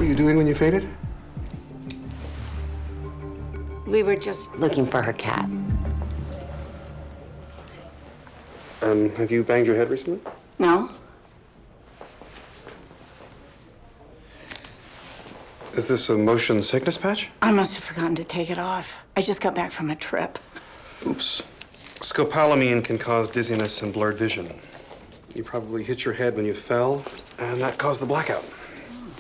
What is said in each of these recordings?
you doing when you fainted? We were just looking for her cat. Have you banged your head recently? No? Is this a motion sickness patch? I must have forgotten to take it off. I just got back from a trip. Oops. Scopolamine can cause dizziness and blurred vision. You probably hit your head when you fell, and that caused the blackout.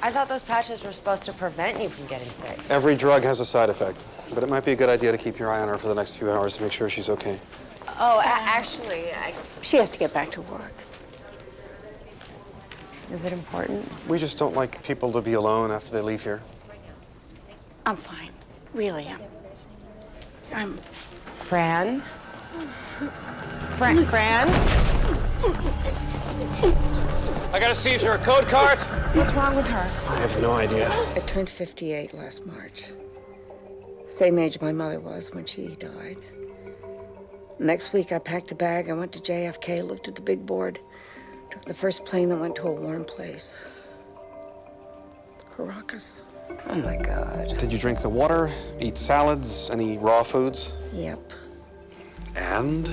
I thought those patches were supposed to prevent you from getting sick. Every drug has a side effect, but it might be a good idea to keep your eye on her for the next few hours to make sure she's okay. Oh, actually, She has to get back to work. is it important? We just don't like people to be alone after they leave here. I'm fine. Really, I'm... Fran? Fran? I got a seizure, a code card. What's wrong with her? I have no idea. I turned 58 last March. Same age my mother was when she died. Next week, I packed a bag. I went to JFK, looked at the big board, took the first plane that went to a warm place. Caracas. Oh, my God. Did you drink the water, eat salads, any raw foods? Yep. And?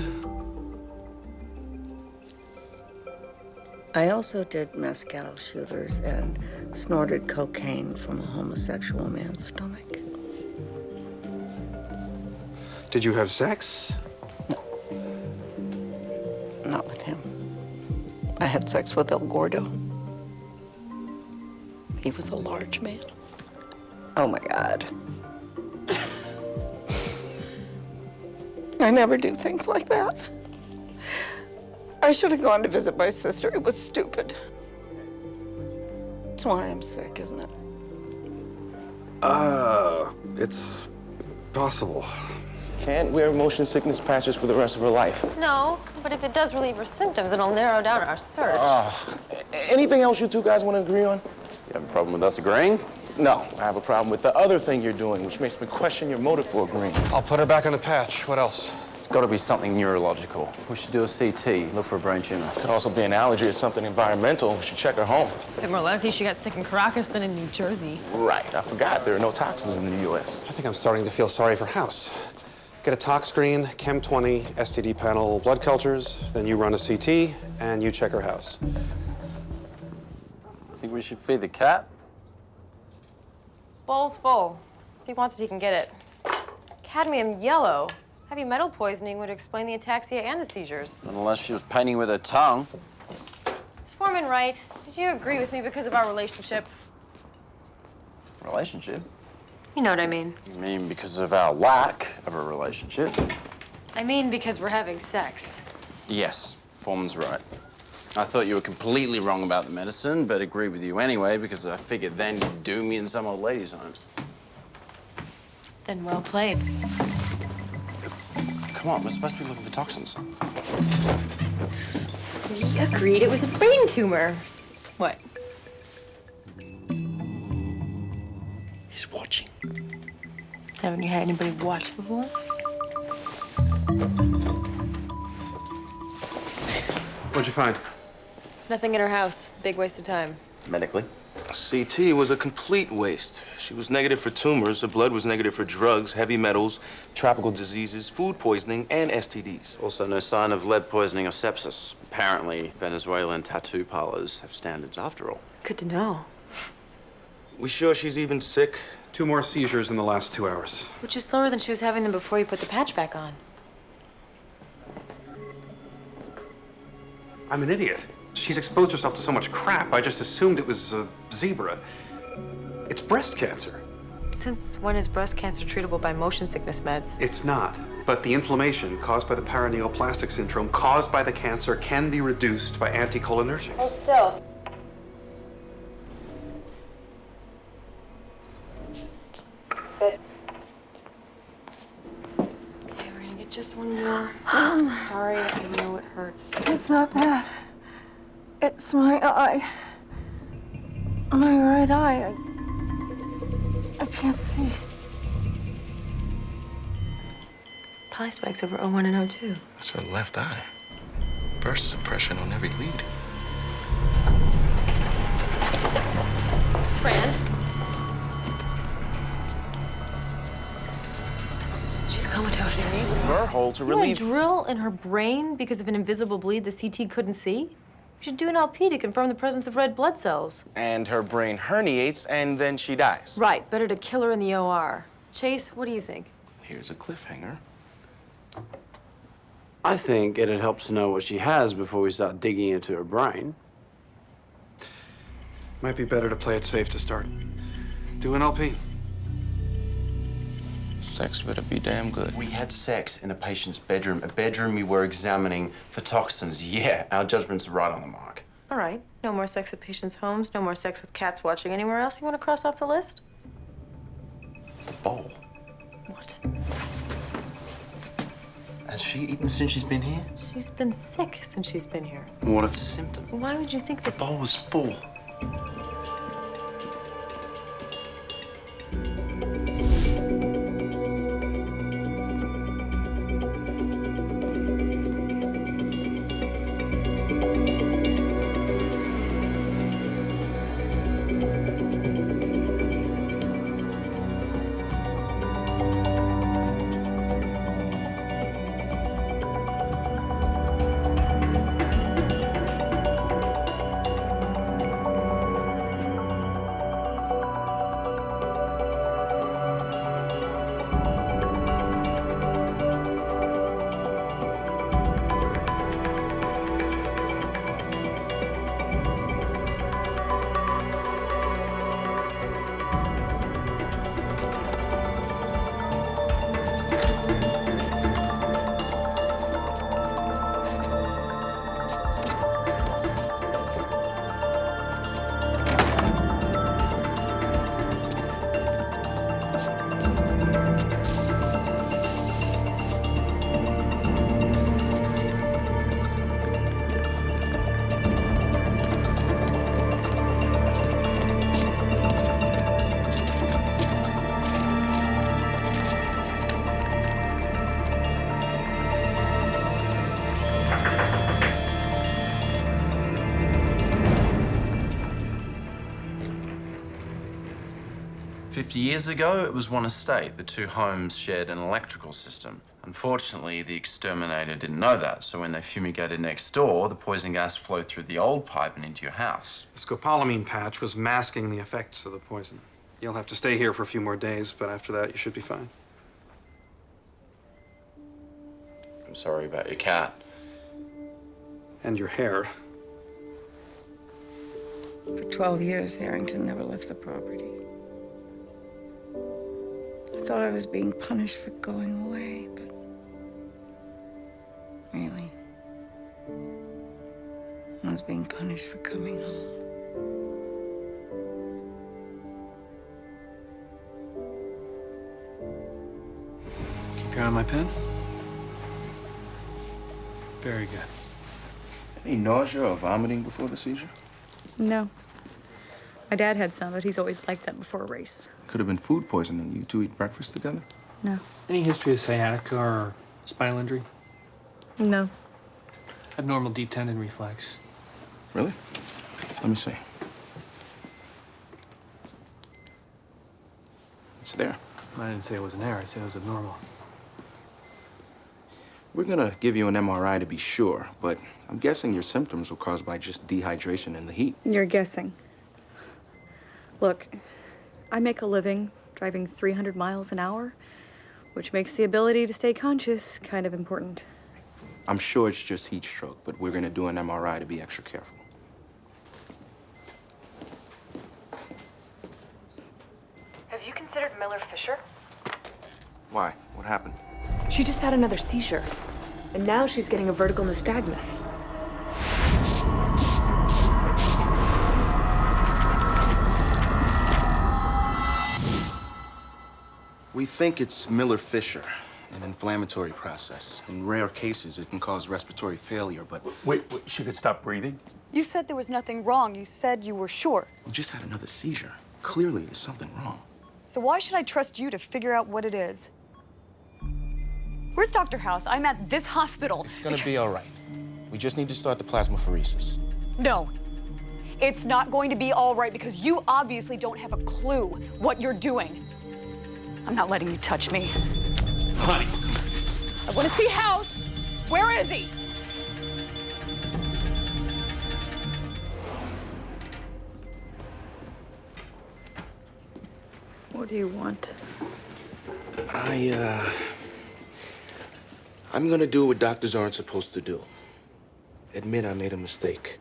I also did mezcal shooters and snorted cocaine from a homosexual man's stomach. Did you have sex? Not with him. I had sex with El Gordo. He was a large man. Oh, my God. I never do things like that. I should have gone to visit my sister. It was stupid. That's why I'm sick, isn't it? It's possible. Can't wear motion sickness patches for the rest of her life. No, but if it does relieve her symptoms, it'll narrow down our search. Anything else you two guys want to agree on? You have a problem with us agreeing? No, I have a problem with the other thing you're doing, which makes me question your motive for agreeing. I'll put her back on the patch. What else? It's got to be something neurological. We should do a CT, look for a brain tumor. Could also be an allergy or something environmental. We should check her home. Bit more likely she got sick in Caracas than in New Jersey. Right, I forgot there are no toxins in the U.S. I think I'm starting to feel sorry for House. Get a tox screen, Chem 20, STD panel, blood cultures, then you run a CT, and you check her house. Think we should feed the cat? Bowl's full. If he wants it, he can get it. Cadmium yellow. Heavy metal poisoning would explain the ataxia and the seizures. Unless she was painting with her tongue. Is Foreman right? Did you agree with me because of our relationship? Relationship? You know what I mean. You mean because of our lack of a relationship? I mean because we're having sex. Yes, Foreman's right. I thought you were completely wrong about the medicine, but agreed with you anyway because I figured then you'd do me in some old lady's home. Then well played. Come on, we're supposed to be looking for toxins. We agreed it was a brain tumor. What? He's watching. Haven't you had anybody watch before? What'd you find? Nothing in her house. Big waste of time. Medically? CT was a complete waste. She was negative for tumors, her blood was negative for drugs, heavy metals, tropical diseases, food poisoning, and STDs. Also no sign of lead poisoning or sepsis. Apparently, Venezuelan tattoo parlors have standards after all. Good to know. We sure she's even sick? 2 more seizures in the last 2 hours. Which is slower than she was having them before you put the patch back on. I'm an idiot. She's exposed herself to so much crap, I just assumed it was a zebra. It's breast cancer. Since when is breast cancer treatable by motion sickness meds? It's not, but the inflammation caused by the paraneoplastic syndrome caused by the cancer can be reduced by anticholinergics. Still. Okay, we're gonna get just one more. Sorry, I know it hurts. It's not that. It's my eye. My right eye. I can't see. Pi spikes over O1 and O2. That's her left eye. Burst suppression on every lead. Fran, gross. She needs a burr hole to You want relieve. a drill in her brain because of an invisible bleed the CT couldn't see? You should do an LP to confirm the presence of red blood cells. And her brain herniates, and then she dies. Right, better to kill her in the OR. Chase, what do you think? Here's a cliffhanger. I think it'd help to know what she has before we start digging into her brain. Might be better to play it safe to start. Do an LP. Sex better be damn good. We had sex in a patient's bedroom, a bedroom we were examining for toxins. Yeah, our judgment's right on the mark. All right, no more sex at patients' homes, no more sex with cats watching. Anywhere else you want to cross off the list? The bowl. What? Has she eaten since she's been here? She's been sick since she's been here. What if it's a symptom? Why would you think that? The bowl was full. Years ago, it was one estate. The two homes shared an electrical system. Unfortunately, the exterminator didn't know that, so when they fumigated next door, the poison gas flowed through the old pipe and into your house. The scopolamine patch was masking the effects of the poison. You'll have to stay here for a few more days, but after that, you should be fine. I'm sorry about your cat. And your hair. For 12 years, Harrington never left the property. I thought I was being punished for going away, but really, I was being punished for coming home. Keep your eye on my pen. Very good. Any nausea or vomiting before the seizure? No. My dad had some, but he's always like that before a race. Could have been food poisoning. You two eat breakfast together? No. Any history of sciatica or spinal injury? No. Abnormal deep tendon reflex. Really? Let me see. It's there. I didn't say it was an error. I said it was abnormal. We're gonna give you an MRI to be sure, but I'm guessing your symptoms were caused by just dehydration in the heat. You're guessing. Look, I make a living driving 300 miles an hour, which makes the ability to stay conscious kind of important. I'm sure it's just heat stroke, but we're gonna do an MRI to be extra careful. Have you considered Miller Fisher? Why? What happened? She just had another seizure, and now she's getting a vertical nystagmus. We think it's Miller Fisher, an inflammatory process. In rare cases, it can cause respiratory failure, but... Wait, she could stop breathing? You said there was nothing wrong. You said you were sure. We just had another seizure. Clearly, there's something wrong. So why should I trust you to figure out what it is? Where's Dr. House? I'm at this hospital. It's gonna be all right. We just need to start the plasmapheresis. No. It's not going to be all right because you obviously don't have a clue what you're doing. I'm not letting you touch me. Honey, I want to see House. Where is he? What do you want? I'm gonna do what doctors aren't supposed to do. Admit I made a mistake.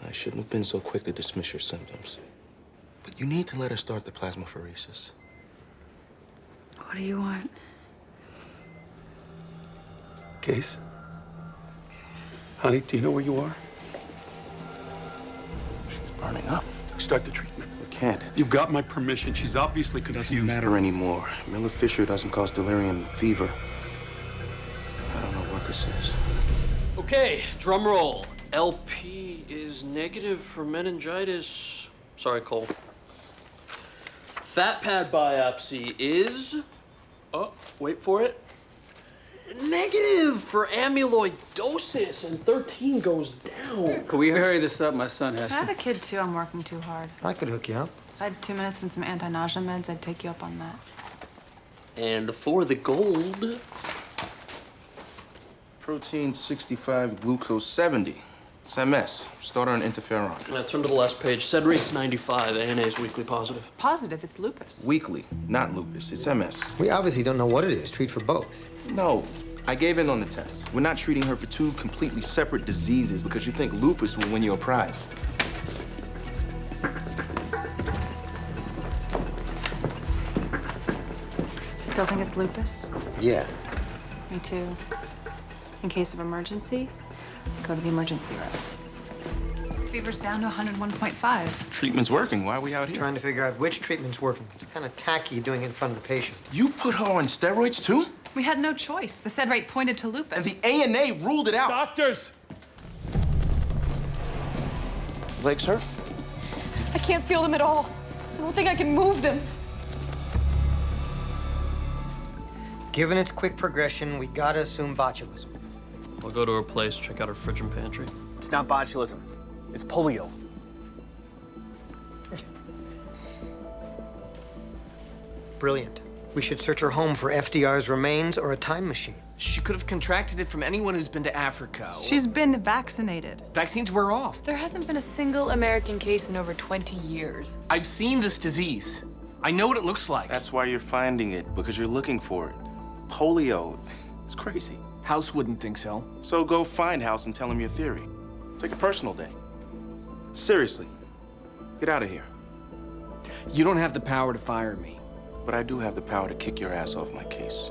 I shouldn't have been so quick to dismiss your symptoms. But you need to let her start the plasmapheresis. What do you want? Case? Honey, do you know where you are? She's burning up. Start the treatment. We can't. You've got my permission. She's obviously It confused. doesn't matter anymore. Miller Fisher doesn't cause delirium and fever. I don't know what this is. Okay, drum roll. LP is negative for meningitis. Sorry, Cole. Fat pad biopsy is... Oh, wait for it. Negative for amyloidosis, and 13 goes down. Could we hurry this up? My son has I have a kid too. I'm working too hard. I could hook you up. If I had 2 minutes and some anti-nausea meds, I'd take you up on that. And for the gold... Protein 65, glucose 70. It's MS. Start on interferon. Turn to the last page. Sed rate's 95. ANA is weekly positive. Positive, it's lupus. Weekly, not lupus. It's MS. We obviously don't know what it is. Treat for both. No, I gave in on the test. We're not treating her for 2 completely separate diseases because you think lupus will win you a prize. Still think it's lupus? Yeah. Me too. In case of emergency, go to the emergency room. Fever's down to 101.5. Treatment's working. Why are we out here? Trying to figure out which treatment's working. It's kind of tacky doing it in front of the patient. You put her on steroids too? We had no choice. The sed rate pointed to lupus. And the ANA ruled it out. Doctors! Legs hurt? I can't feel them at all. I don't think I can move them. Given its quick progression, we gotta assume botulism. I'll go to her place, check out her fridge and pantry. It's not botulism. It's polio. Brilliant. We should search her home for FDR's remains or a time machine. She could have contracted it from anyone who's been to Africa. She's been vaccinated. Vaccines wear off. There hasn't been a single American case in over 20 years. I've seen this disease. I know what it looks like. That's why you're finding it, because you're looking for it. Polio. It's crazy. House wouldn't think so. So go find House and tell him your theory. Take a personal day. Seriously. Get out of here. You don't have the power to fire me. But I do have the power to kick your ass off my case.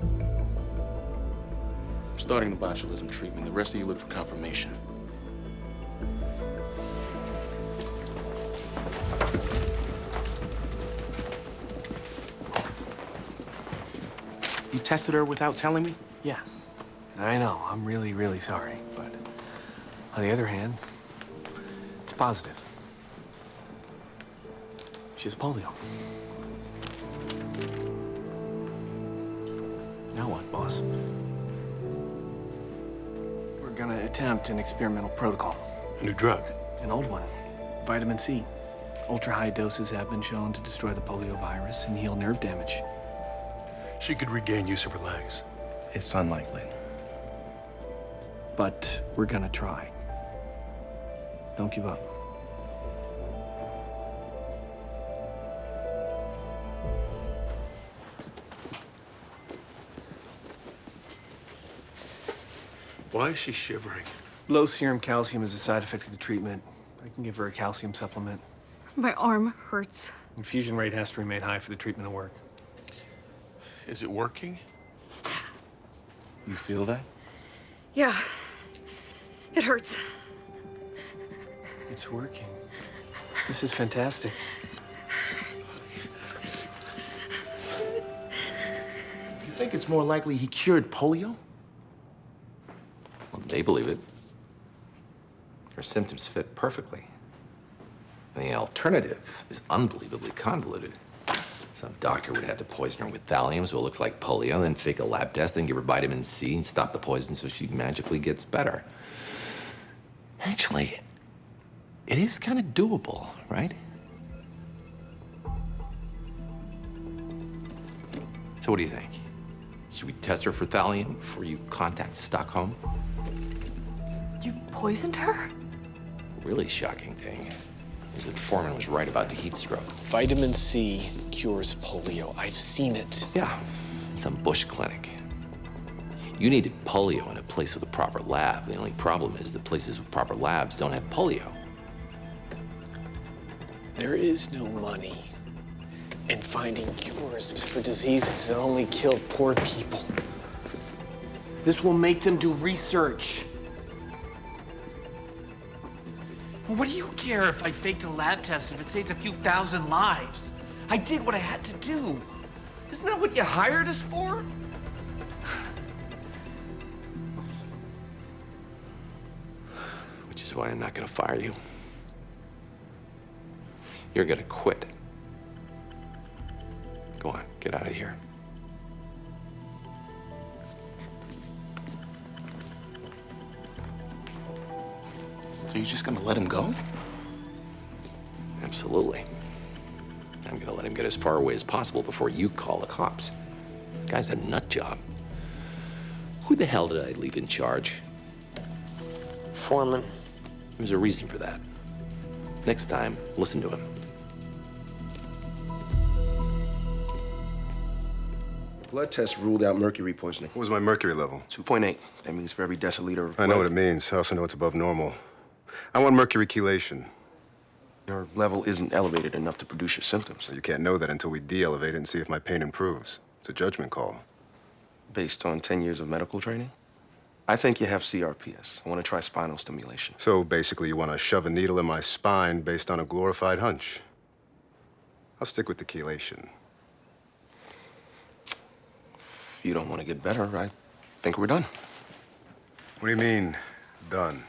I'm starting the botulism treatment. The rest of you look for confirmation. You tested her without telling me? Yeah, I know. I'm really, really sorry. But on the other hand, it's positive. She has polio. Now what, boss? We're gonna attempt an experimental protocol. A new drug. An old one. Vitamin C. Ultra-high doses have been shown to destroy the polio virus and heal nerve damage. She could regain use of her legs. It's unlikely. But we're gonna try. Don't give up. Why is she shivering? Low serum calcium is a side effect of the treatment. I can give her a calcium supplement. My arm hurts. Infusion rate has to remain high for the treatment to work. Is it working? You feel that? Yeah. It hurts. It's working. This is fantastic. You think it's more likely he cured polio? Well, they believe it. Her symptoms fit perfectly. And the alternative is unbelievably convoluted. Some doctor would have to poison her with thallium so it looks like polio, then fake a lab test, then give her vitamin C and stop the poison so she magically gets better. Actually, it is kind of doable, right? So what do you think? Should we test her for thallium before you contact Stockholm? You poisoned her? Really shocking thing is that Foreman was right about the heat stroke. Vitamin C cures polio. I've seen it. Yeah, some bush clinic. You needed polio in a place with a proper lab. The only problem is that places with proper labs don't have polio. There is no money in finding cures for diseases that only kill poor people. This will make them do research. What do you care if I faked a lab test if it saves a few thousand lives? I did what I had to do. Isn't that what you hired us for? Which is why I'm not gonna fire you. You're gonna quit. Go on, get out of here. So you're just gonna let him go? Absolutely. I'm gonna let him get as far away as possible before you call the cops. The guy's a nut job. Who the hell did I leave in charge? Foreman. There's a reason for that. Next time, listen to him. Blood test ruled out mercury poisoning. What was my mercury level? 2.8. That means for every deciliter of blood. I know what it means. I also know it's above normal. I want mercury chelation. Your level isn't elevated enough to produce your symptoms. So you can't know that until we de-elevate it and see if my pain improves. It's a judgment call. Based on 10 years of medical training? I think you have CRPS. I want to try spinal stimulation. So basically you want to shove a needle in my spine based on a glorified hunch. I'll stick with the chelation. If you don't want to get better, I think we're done. What do you mean, done?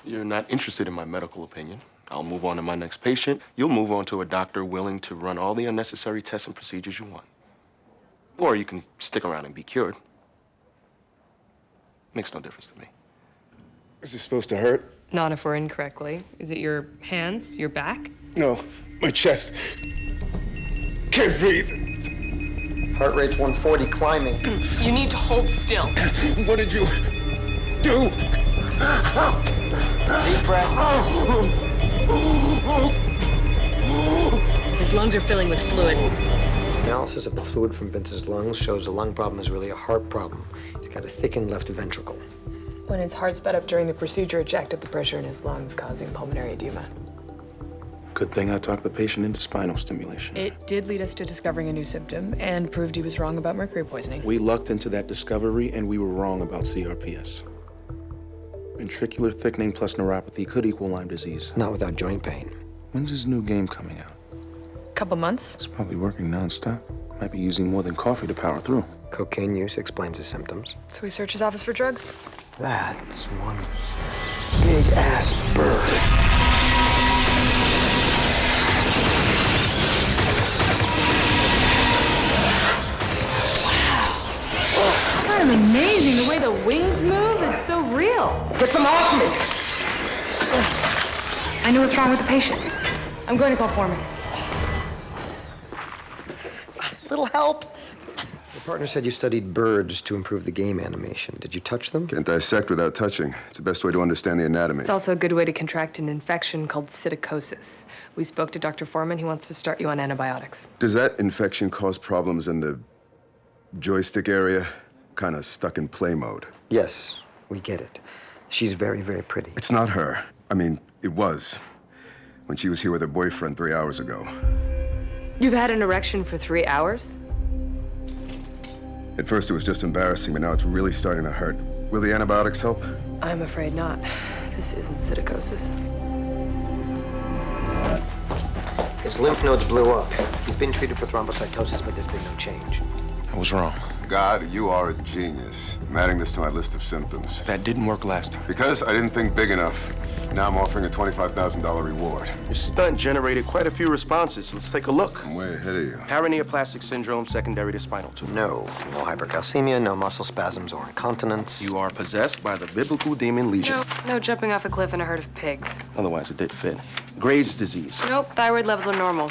You're not interested in my medical opinion. I'll move on to my next patient. You'll move on to a doctor willing to run all the unnecessary tests and procedures you want. Or you can stick around and be cured. Makes no difference to me. Is this supposed to hurt? Not if we're in correctly. Is it your hands, your back? No, my chest. Can't breathe. Heart rate's 140, climbing. You need to hold still. What did you do? Deep breath. His lungs are filling with fluid. Analysis of the fluid from Vince's lungs shows the lung problem is really a heart problem. He's got a thickened left ventricle. When his heart sped up during the procedure, it jacked up the pressure in his lungs, causing pulmonary edema. Good thing I talked the patient into spinal stimulation. It did lead us to discovering a new symptom and proved he was wrong about mercury poisoning. We lucked into that discovery, and we were wrong about CRPS. Ventricular thickening plus neuropathy could equal Lyme disease. Not without joint pain. When's his new game coming out? Couple months. He's probably working nonstop. Might be using more than coffee to power through. Cocaine use explains his symptoms. So we search his office for drugs. That's one big-ass bird. Kind of amazing the way the wings move. It's so real. Get them off me! I know what's wrong with the patient. I'm going to call Foreman. Little help. Your partner said you studied birds to improve the game animation. Did you touch them? Can't dissect without touching. It's the best way to understand the anatomy. It's also a good way to contract an infection called psittacosis. We spoke to Dr. Foreman. He wants to start you on antibiotics. Does that infection cause problems in the joystick area? Kind of stuck in play mode. Yes, we get it. She's very, very pretty. It's not her. I mean, it was. When she was here with her boyfriend 3 hours ago. You've had an erection for 3 hours? At first it was just embarrassing, but now it's really starting to hurt. Will the antibiotics help? I'm afraid not. This isn't psittacosis. His lymph nodes blew up. He's been treated for thrombocytosis, but there's been no change. I was wrong. God, you are a genius. I'm adding this to my list of symptoms. That didn't work last time. Because I didn't think big enough. Now I'm offering a $25,000 reward. Your stunt generated quite a few responses. Let's take a look. I'm way ahead of you. Paraneoplastic syndrome secondary to spinal tumor. No hypercalcemia, no muscle spasms or incontinence. You are possessed by the biblical demon Legion. No jumping off a cliff in a herd of pigs. Otherwise, it did fit. Graves' disease. Nope, thyroid levels are normal.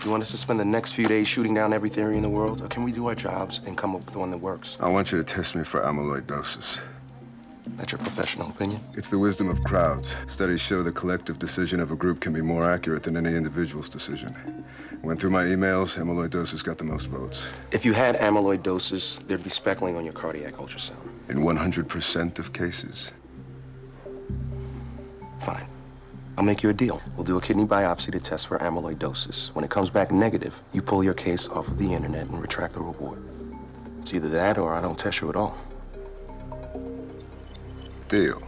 You want us to spend the next few days shooting down every theory in the world? Or can we do our jobs and come up with one that works? I want you to test me for amyloidosis. That's your professional opinion? It's the wisdom of crowds. Studies show the collective decision of a group can be more accurate than any individual's decision. Went through my emails, amyloidosis got the most votes. If you had amyloidosis, there'd be speckling on your cardiac ultrasound. In 100% of cases. Fine. I'll make you a deal. We'll do a kidney biopsy to test for amyloidosis. When it comes back negative, you pull your case off of the internet and retract the reward. It's either that or I don't test you at all. Deal.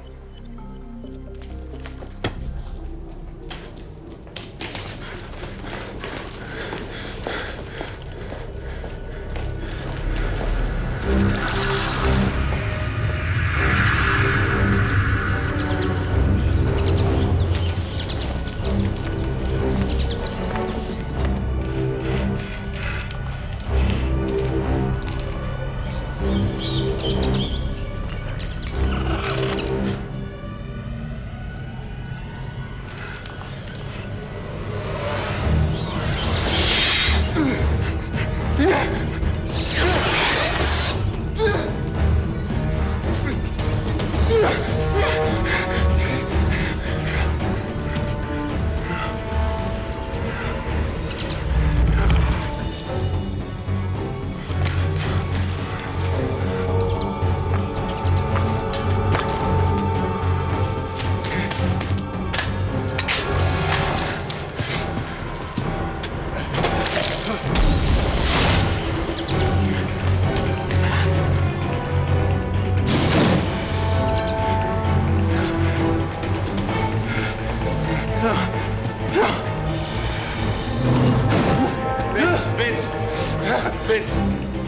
Vince,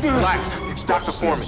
relax. It's Dr. Foreman.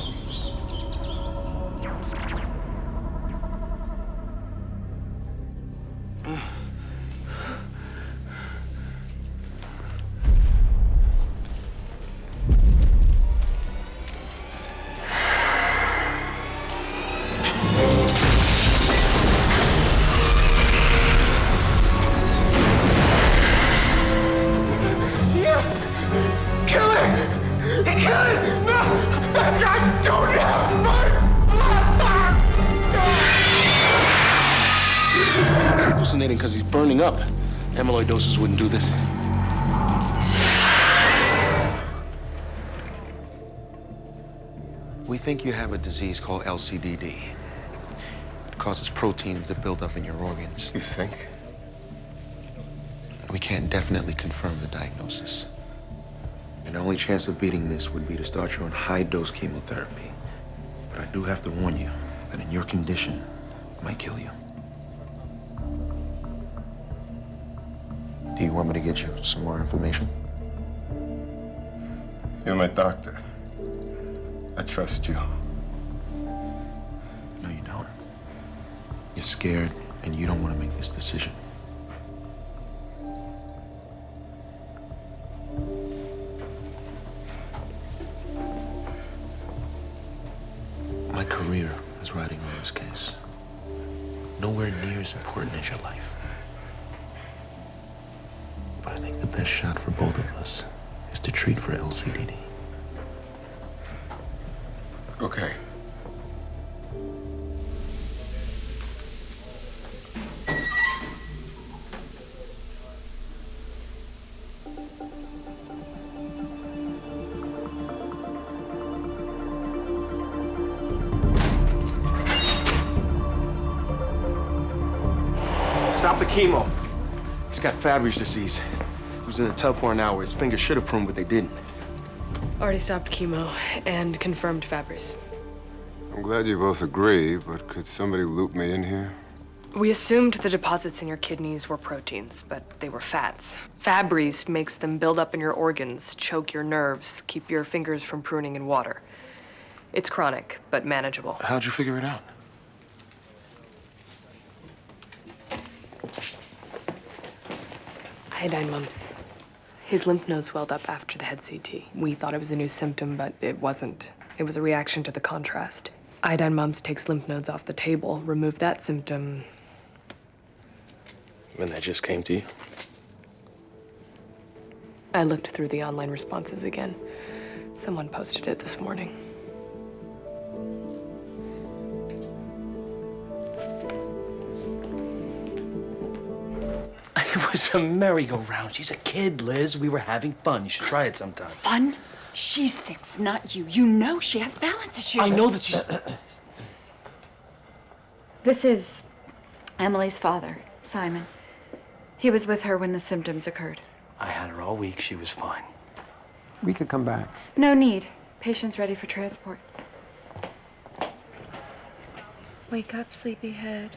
Because he's burning up. Amyloidosis wouldn't do this. We think you have a disease called LCDD. It causes proteins to build up in your organs. You think? We can't definitely confirm the diagnosis. And the only chance of beating this would be to start you on high-dose chemotherapy. But I do have to warn you that in your condition, it might kill you. Do you want me to get you some more information? You're my doctor. I trust you. No, you don't. You're scared, and you don't want to make this decision. My career is riding on this case. Nowhere near as important as your life. But I think the best shot for both of us is to treat for LCDD. Okay. Stop the chemo. He's got Fabry's disease. He was in the tub for an hour. His fingers should have pruned, but they didn't. Already stopped chemo and confirmed Fabry's. I'm glad you both agree, but could somebody loop me in here? We assumed the deposits in your kidneys were proteins, but they were fats. Fabry's makes them build up in your organs, choke your nerves, keep your fingers from pruning in water. It's chronic, but manageable. How'd you figure it out? Iodine mumps. His lymph nodes swelled up after the head CT. We thought it was a new symptom, but it wasn't. It was a reaction to the contrast. Iodine mumps takes lymph nodes off the table. Remove that symptom. And that just came to you? I looked through the online responses again. Someone posted it this morning. It was a merry-go-round. She's a kid, Liz. We were having fun. You should try it sometime. Fun? She's 6, not you. You know she has balance issues. I know that she's... This is Emily's father, Simon. He was with her when the symptoms occurred. I had her all week. She was fine. We could come back. No need. Patient's ready for transport. Wake up, sleepyhead.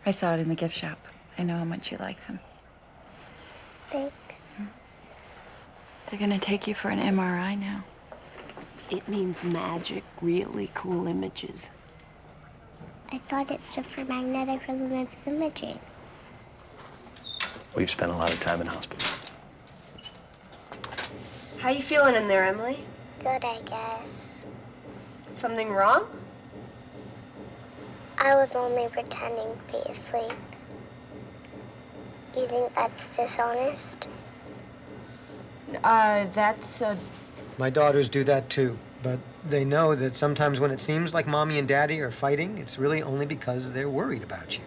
I saw it in the gift shop. I know how much you like them. Thanks. They're gonna take you for an MRI now. It means magic, really cool images. I thought it stood for magnetic resonance imaging. We've spent a lot of time in hospital. How you feeling in there, Emily? Good, I guess. Something wrong? I was only pretending to be asleep. You think that's dishonest? That's My daughters do that too, but they know that sometimes when it seems like mommy and daddy are fighting, it's really only because they're worried about you.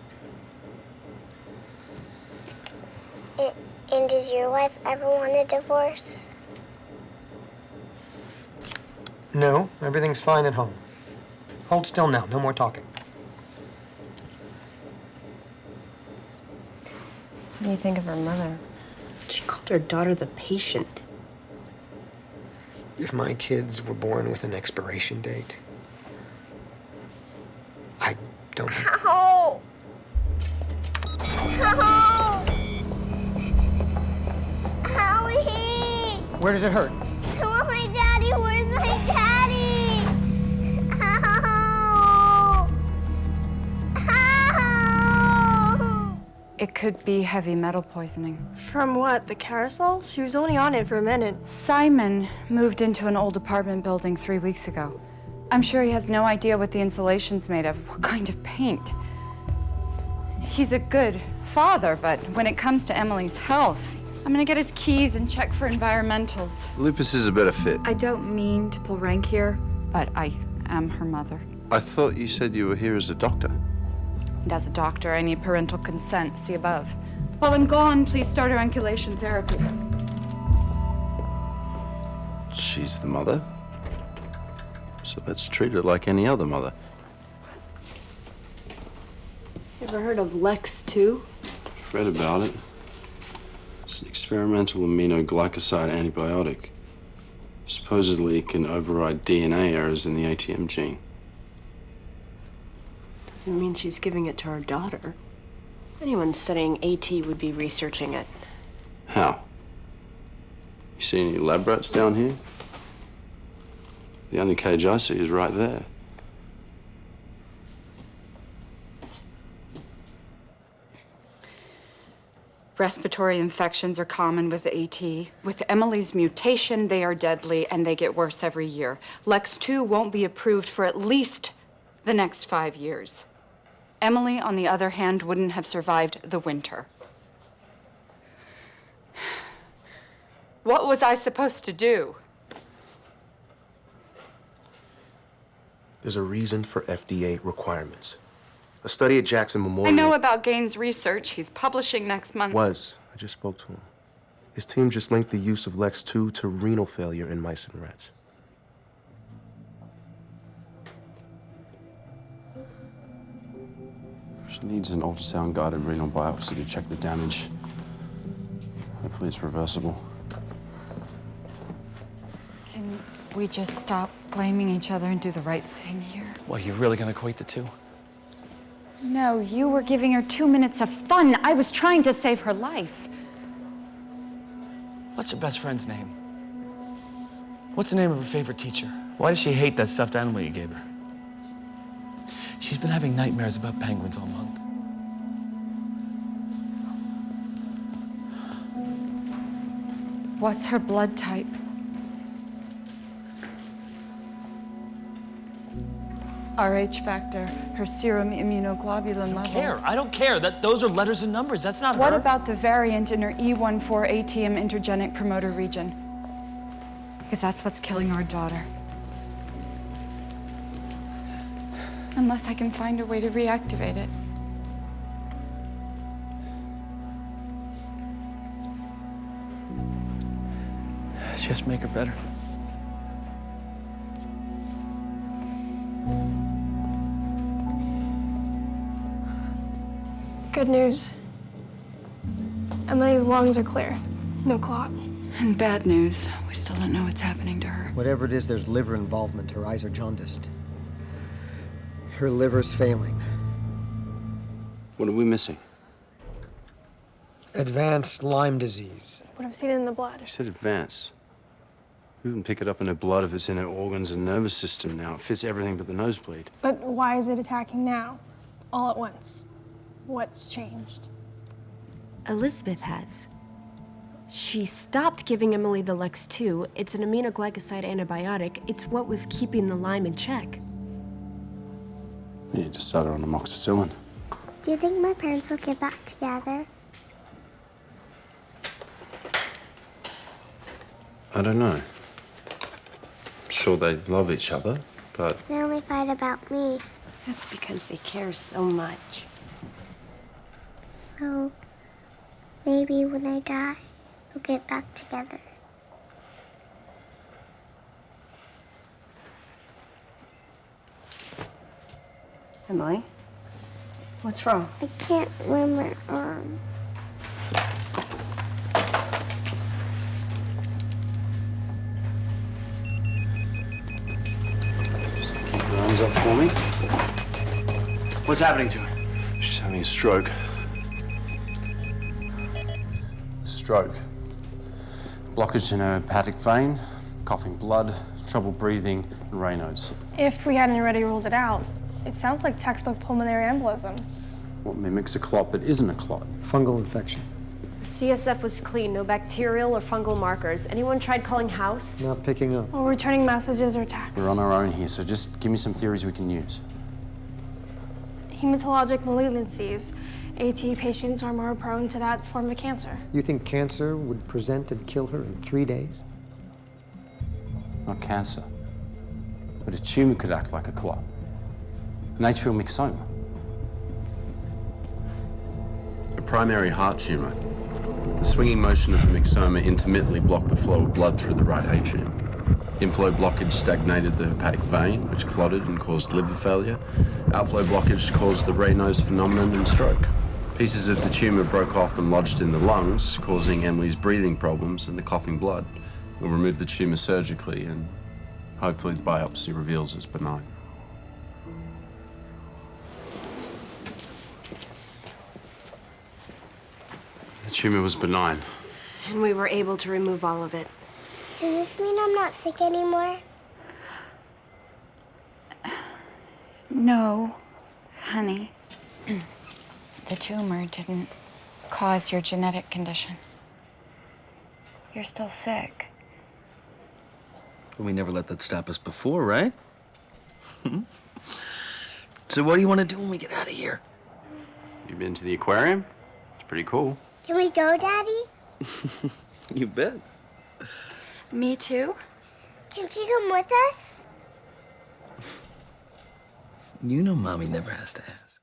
And does your wife ever want a divorce? No, everything's fine at home. Hold still now, no more talking. What do you think of her mother? She called her daughter the patient. If my kids were born with an expiration date, I don't... Ow! Ow! Howie! Where does it hurt? I want my daddy. Where's my daddy? Ow! Ow! It could be heavy metal poisoning. From what? The carousel? She was only on it for a minute. Simon moved into an old apartment building 3 weeks ago. I'm sure he has no idea what the insulation's made of, what kind of paint. He's a good father, but when it comes to Emily's health, I'm gonna get his keys and check for environmentals. Lupus is a better fit. I don't mean to pull rank here, but I am her mother. I thought you said you were here as a doctor. And as a doctor, I need parental consent, see above. While I'm gone, please start her inoculation therapy. She's the mother. So let's treat her like any other mother. Ever heard of Lex 2? Read about it. It's an experimental aminoglycoside antibiotic. Supposedly it can override DNA errors in the ATM gene. Doesn't mean she's giving it to her daughter. Anyone studying AT would be researching it. How? You see any lab rats down here? The only cage I see is right there. Respiratory infections are common with AT. With Emily's mutation, they are deadly and they get worse every year. Lex 2 won't be approved for at least the next 5 years. Emily, on the other hand, wouldn't have survived the winter. What was I supposed to do? There's a reason for FDA requirements. A study at Jackson I Memorial... know about Gaines' research. He's publishing next month. I just spoke to him. His team just linked the use of Lex 2 to renal failure in mice and rats. She needs an ultrasound-guided renal biopsy to check the damage. Hopefully it's reversible. Can we just stop blaming each other and do the right thing here? Well, you really gonna equate the two? No, you were giving her 2 minutes of fun. I was trying to save her life. What's her best friend's name? What's the name of her favorite teacher? Why does she hate that stuffed animal you gave her? She's been having nightmares about penguins all month. What's her blood type? Rh factor, her serum immunoglobulin levels. I don't care. Those are letters and numbers. That's not What her. about the variant in her E14ATM intergenic promoter region? Because that's what's killing our daughter. Unless I can find a way to reactivate it. Just make her better. Good news. Emily's lungs are clear. No clot. And bad news, we still don't know what's happening to her. Whatever it is, there's liver involvement. Her eyes are jaundiced. Her liver's failing. What are we missing? Advanced Lyme disease. Would have seen it in the blood. You said advanced. We wouldn't pick it up in her blood if it's in her organs and nervous system now. It fits everything but the nosebleed. But why is it attacking now? All at once? What's changed? Elizabeth has. She stopped giving Emily the Lex 2. It's an aminoglycoside antibiotic. It's what was keeping the Lyme in check. You just started on amoxicillin. Do you think my parents will get back together? I don't know. I'm sure they love each other, but They only fight about me. That's because they care so much. So maybe when I die, we'll get back together. Emily, what's wrong? I can't move my arm. keep your arms up for me. What's happening to her? She's having a stroke. Stroke. Blockage in her hepatic vein, coughing blood, trouble breathing, and Raynaud's. If we hadn't already ruled it out, it sounds like textbook pulmonary embolism. What mimics a clot but isn't a clot? Fungal infection. CSF was clean, no bacterial or fungal markers. Anyone tried calling House? Not picking up. Or returning messages or texts. We're on our own here, so just give me some theories we can use. Hematologic malignancies. AT patients are more prone to that form of cancer. You think cancer would present and kill her in 3 days? Not cancer, but a tumor could act like a clot. An atrial myxoma. A primary heart tumor. The swinging motion of the myxoma intermittently blocked the flow of blood through the right atrium. Inflow blockage stagnated the hepatic vein, which clotted and caused liver failure. Outflow blockage caused the Raynaud's phenomenon and stroke. Pieces of the tumor broke off and lodged in the lungs, causing Emily's breathing problems and the coughing blood. We'll remove the tumor surgically, and hopefully the biopsy reveals it's benign. The tumor was benign. And we were able to remove all of it. Does this mean I'm not sick anymore? No, honey. The tumor didn't cause your genetic condition. You're still sick. Well, we never let that stop us before, right? So what do you want to do when we get out of here? You been to the aquarium? It's pretty cool. Can we go, Daddy? You bet. Me too? Can she come with us? You know Mommy never has to ask.